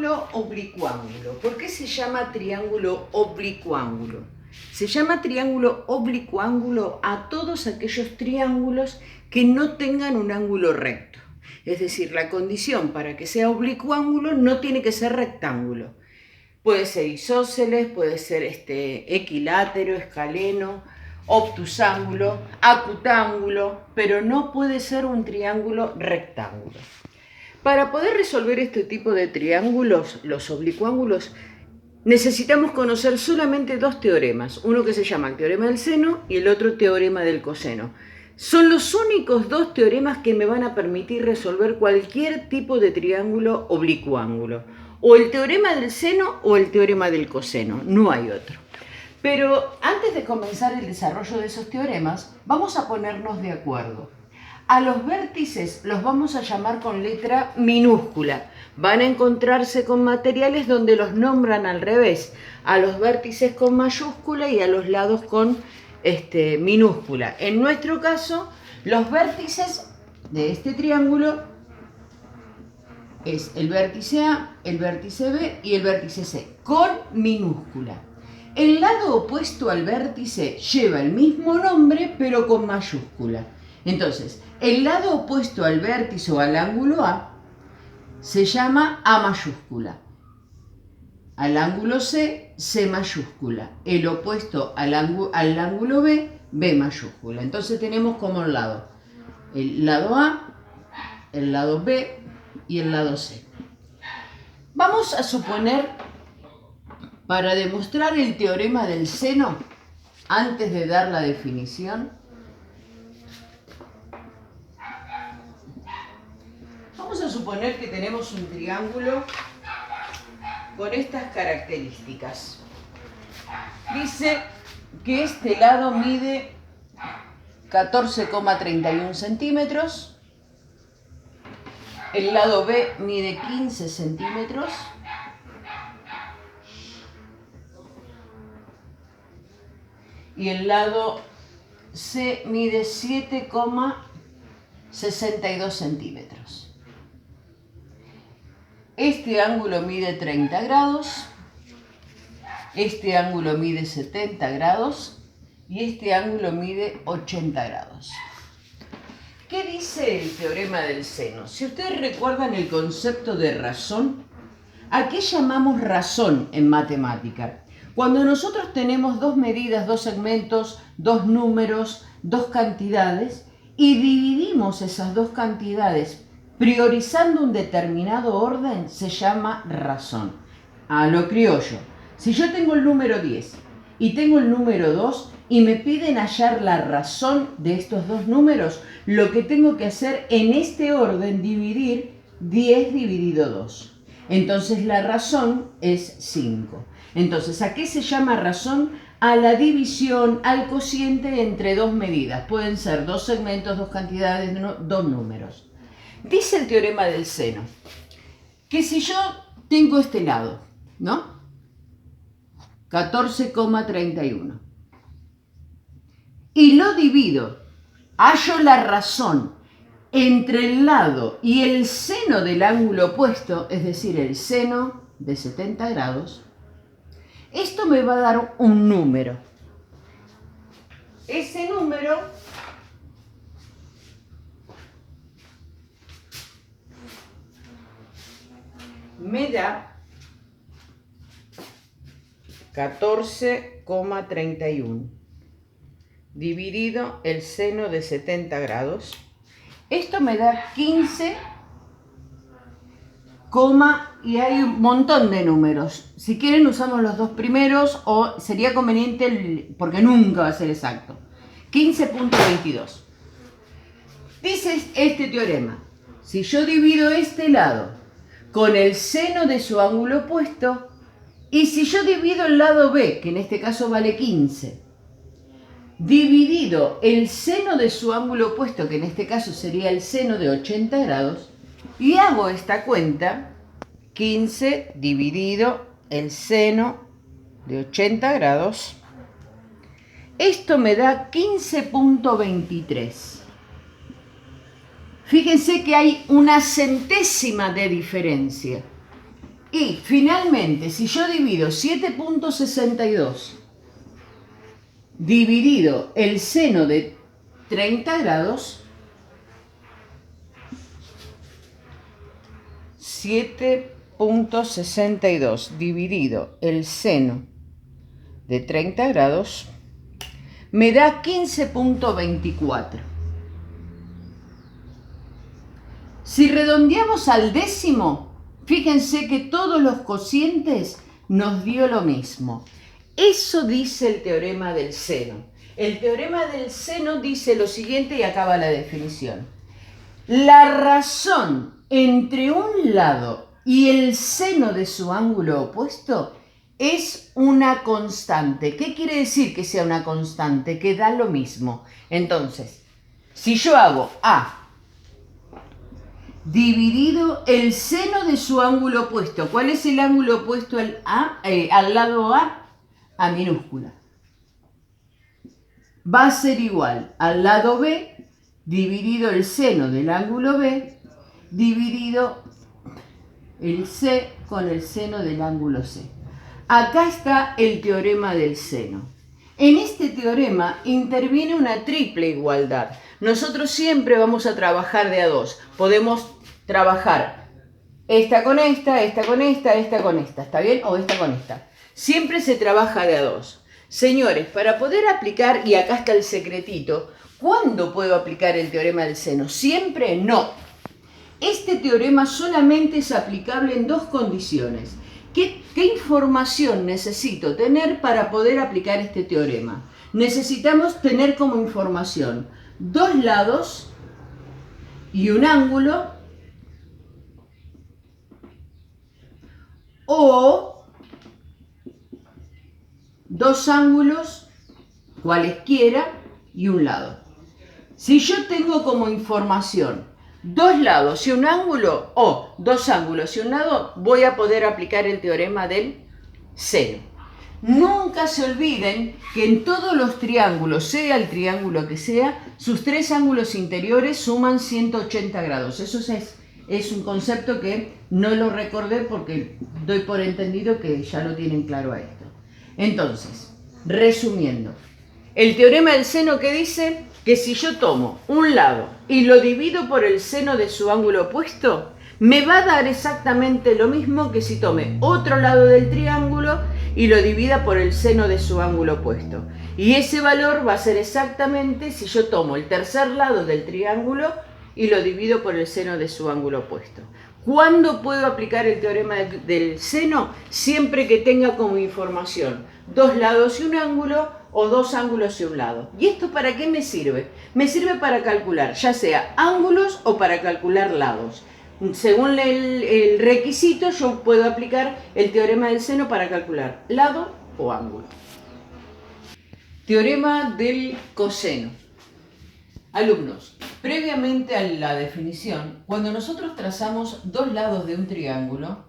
triángulo oblicuángulo. ¿Por qué se llama triángulo oblicuángulo? Se llama triángulo oblicuángulo a todos aquellos triángulos que no tengan un ángulo recto. Es decir, la condición para que sea oblicuángulo no tiene que ser rectángulo. Puede ser isósceles, puede ser equilátero, escaleno, obtusángulo, acutángulo, pero no puede ser un triángulo rectángulo. Para poder resolver este tipo de triángulos, los oblicuángulos, necesitamos conocer solamente dos teoremas, uno que se llama el teorema del seno y el otro teorema del coseno. Son los únicos dos teoremas que me van a permitir resolver cualquier tipo de triángulo oblicuángulo, o el teorema del seno o el teorema del coseno, no hay otro. Pero antes de comenzar el desarrollo de esos teoremas, vamos a ponernos de acuerdo. A los vértices los vamos a llamar con letra minúscula. Van a encontrarse con materiales donde los nombran al revés. A los vértices con mayúscula y a los lados con minúscula. En nuestro caso, los vértices de este triángulo es el vértice A, el vértice B y el vértice C, con minúscula. El lado opuesto al vértice lleva el mismo nombre, pero con mayúscula. Entonces, el lado opuesto al vértice o al ángulo A se llama A mayúscula. Al ángulo C, C mayúscula. El opuesto al ángulo B, B mayúscula. Entonces tenemos como el lado A, el lado B y el lado C. Vamos a suponer, para demostrar el teorema del seno, antes de dar la definición, vamos a suponer que tenemos un triángulo con estas características. Dice que este lado mide 14,31 centímetros, el lado B mide 15 centímetros, y el lado C mide 7,62 centímetros. Este ángulo mide 30 grados, este ángulo mide 70 grados y este ángulo mide 80 grados. ¿Qué dice el teorema del seno? Si ustedes recuerdan el concepto de razón, ¿a qué llamamos razón en matemática? Cuando nosotros tenemos dos medidas, dos segmentos, dos números, dos cantidades y dividimos esas dos cantidades priorizando un determinado orden, se llama razón. A lo criollo. Si yo tengo el número 10 y tengo el número 2 y me piden hallar la razón de estos dos números, lo que tengo que hacer en este orden, dividir 10 dividido 2. Entonces la razón es 5. Entonces, ¿a qué se llama razón? A la división, al cociente entre dos medidas. Pueden ser dos segmentos, dos cantidades, dos números. Dice el teorema del seno que si yo tengo este lado, ¿no? 14,31 y lo divido, hallo la razón entre el lado y el seno del ángulo opuesto, es decir, el seno de 70 grados, esto me va a dar un número. Ese número me da 14,31 dividido el seno de 70 grados. Esto me da 15, y hay un montón de números. Si quieren usamos los dos primeros o sería conveniente, porque nunca va a ser exacto. 15,22. Dice este teorema, si yo divido este lado con el seno de su ángulo opuesto, y si yo divido el lado B, que en este caso vale 15, dividido el seno de su ángulo opuesto, que en este caso sería el seno de 80 grados, y hago esta cuenta, 15 dividido el seno de 80 grados, esto me da 15,23. Fíjense que hay una centésima de diferencia. Y finalmente, si yo divido 7.62 dividido el seno de 30 grados, 7.62 dividido el seno de 30 grados me da 15.24. Si redondeamos al décimo, fíjense que todos los cocientes nos dio lo mismo. Eso dice el teorema del seno. El teorema del seno dice lo siguiente y acaba la definición. La razón entre un lado y el seno de su ángulo opuesto es una constante. ¿Qué quiere decir que sea una constante? Que da lo mismo. Entonces, si yo hago A dividido el seno de su ángulo opuesto, ¿cuál es el ángulo opuesto al lado A? A minúscula. Va a ser igual al lado B dividido el seno del ángulo B dividido el C con el seno del ángulo C. Acá está el teorema del seno. En este teorema interviene una triple igualdad. Nosotros siempre vamos a trabajar de a dos. Podemos trabajar esta con esta, esta con esta, esta con esta, ¿está bien? O esta con esta. Siempre se trabaja de a dos. Señores, para poder aplicar, y acá está el secretito, ¿cuándo puedo aplicar el teorema del seno? ¿Siempre? No. Este teorema solamente es aplicable en dos condiciones. ¿Qué información necesito tener para poder aplicar este teorema? Necesitamos tener como información dos lados y un ángulo, o dos ángulos cualesquiera y un lado. Si yo tengo como información dos lados y un ángulo, o dos ángulos y un lado, voy a poder aplicar el teorema del seno. Nunca se olviden que en todos los triángulos, sea el triángulo que sea, sus tres ángulos interiores suman 180 grados. Eso es un concepto que no lo recordé porque doy por entendido que ya lo tienen claro a esto. Entonces, resumiendo, el teorema del seno que dice que si yo tomo un lado y lo divido por el seno de su ángulo opuesto, me va a dar exactamente lo mismo que si tome otro lado del triángulo y lo divida por el seno de su ángulo opuesto. Y ese valor va a ser exactamente si yo tomo el tercer lado del triángulo y lo divido por el seno de su ángulo opuesto. ¿Cuándo puedo aplicar el teorema del seno? Siempre que tenga como información dos lados y un ángulo, o dos ángulos y un lado. ¿Y esto para qué me sirve? Me sirve para calcular ya sea ángulos o para calcular lados. Según el requisito, yo puedo aplicar el teorema del seno para calcular lado o ángulo. Teorema del coseno. Alumnos, previamente a la definición, cuando nosotros trazamos dos lados de un triángulo,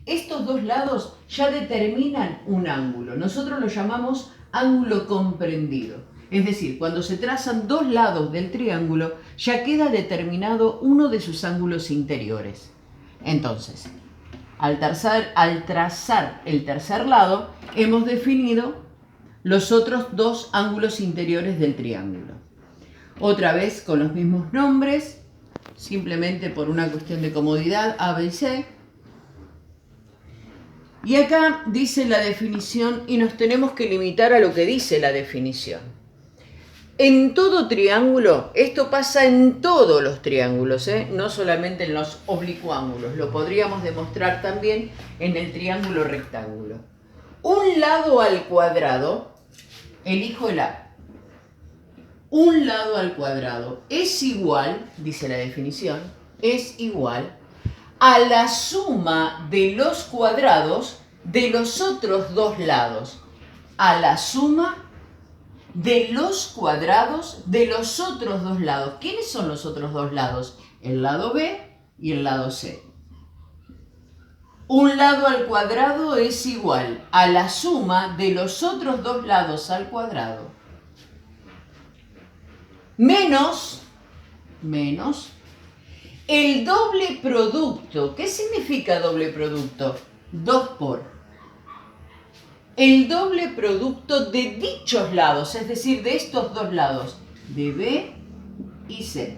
estos dos lados ya determinan un ángulo. Nosotros lo llamamos ángulo comprendido. Es decir, cuando se trazan dos lados del triángulo, ya queda determinado uno de sus ángulos interiores. Entonces, al trazar el tercer lado, hemos definido los otros dos ángulos interiores del triángulo. Otra vez con los mismos nombres, simplemente por una cuestión de comodidad, A, B y C. Y acá dice la definición y nos tenemos que limitar a lo que dice la definición. En todo triángulo, esto pasa en todos los triángulos, no solamente en los oblicuángulos, lo podríamos demostrar también en el triángulo rectángulo. Un lado al cuadrado, elijo el A, un lado al cuadrado es igual, dice la definición, es igual a la suma de los cuadrados de los otros dos lados, a la suma de los cuadrados de los otros dos lados. ¿Quiénes son los otros dos lados? El lado B y el lado C. Un lado al cuadrado es igual a la suma de los otros dos lados al cuadrado menos el doble producto. ¿Qué significa doble producto? 2 por el doble producto de dichos lados, es decir, de estos dos lados, de B y C,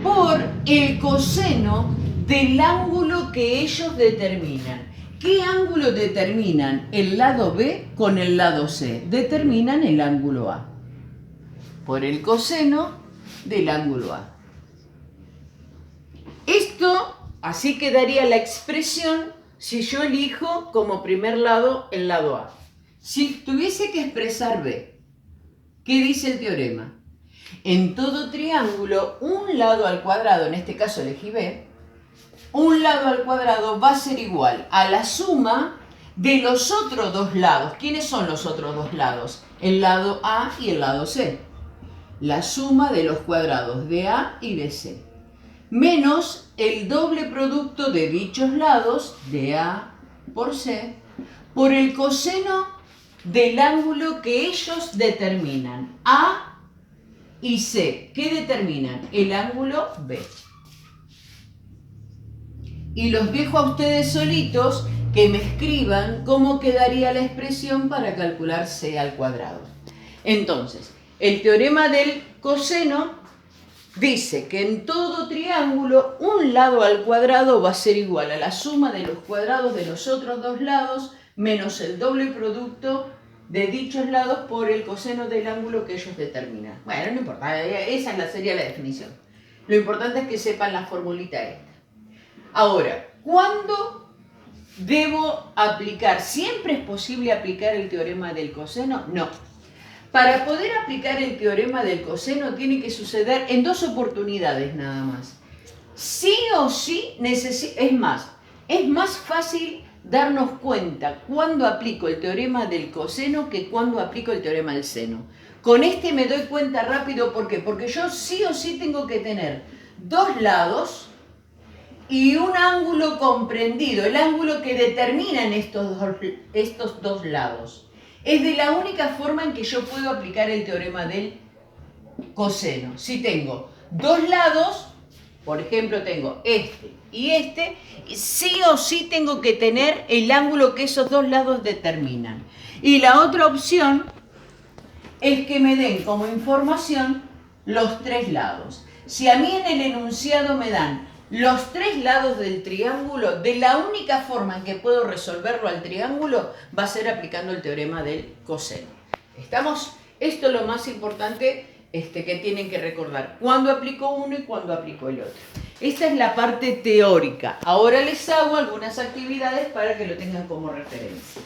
por el coseno del ángulo que ellos determinan. ¿Qué ángulo determinan el lado B con el lado C? Determinan el ángulo A. Por el coseno del ángulo A. Esto, así quedaría la expresión si yo elijo como primer lado el lado A. Si tuviese que expresar B, ¿qué dice el teorema? En todo triángulo, un lado al cuadrado, en este caso elegí B, un lado al cuadrado va a ser igual a la suma de los otros dos lados. ¿Quiénes son los otros dos lados? El lado A y el lado C. La suma de los cuadrados de A y de C. Menos el doble producto de dichos lados, de A por C, por el coseno del ángulo que ellos determinan. A y C. ¿Qué determinan? El ángulo B. Y los dejo a ustedes solitos que me escriban cómo quedaría la expresión para calcular C al cuadrado. Entonces, el teorema del coseno dice que en todo triángulo un lado al cuadrado va a ser igual a la suma de los cuadrados de los otros dos lados menos el doble producto de dichos lados por el coseno del ángulo que ellos determinan. Bueno, no importa, esa sería la definición. Lo importante es que sepan la formulita esta. Ahora, ¿cuándo debo aplicar? ¿Siempre es posible aplicar el teorema del coseno? No. Para poder aplicar el teorema del coseno tiene que suceder en dos oportunidades nada más. Sí o sí es más fácil darnos cuenta cuando aplico el teorema del coseno que cuando aplico el teorema del seno. Con este me doy cuenta rápido, ¿por qué? Porque yo sí o sí tengo que tener dos lados y un ángulo comprendido, el ángulo que determinan estos dos lados. Es de la única forma en que yo puedo aplicar el teorema del coseno. Si tengo dos lados, por ejemplo tengo este y este, sí o sí tengo que tener el ángulo que esos dos lados determinan. Y la otra opción es que me den como información los tres lados. Si a mí en el enunciado me dan los tres lados del triángulo, de la única forma en que puedo resolverlo al triángulo va a ser aplicando el teorema del coseno. ¿Estamos? Esto es lo más importante que tienen que recordar. ¿Cuándo aplico uno y cuándo aplico el otro? Esta es la parte teórica. Ahora les hago algunas actividades para que lo tengan como referencia.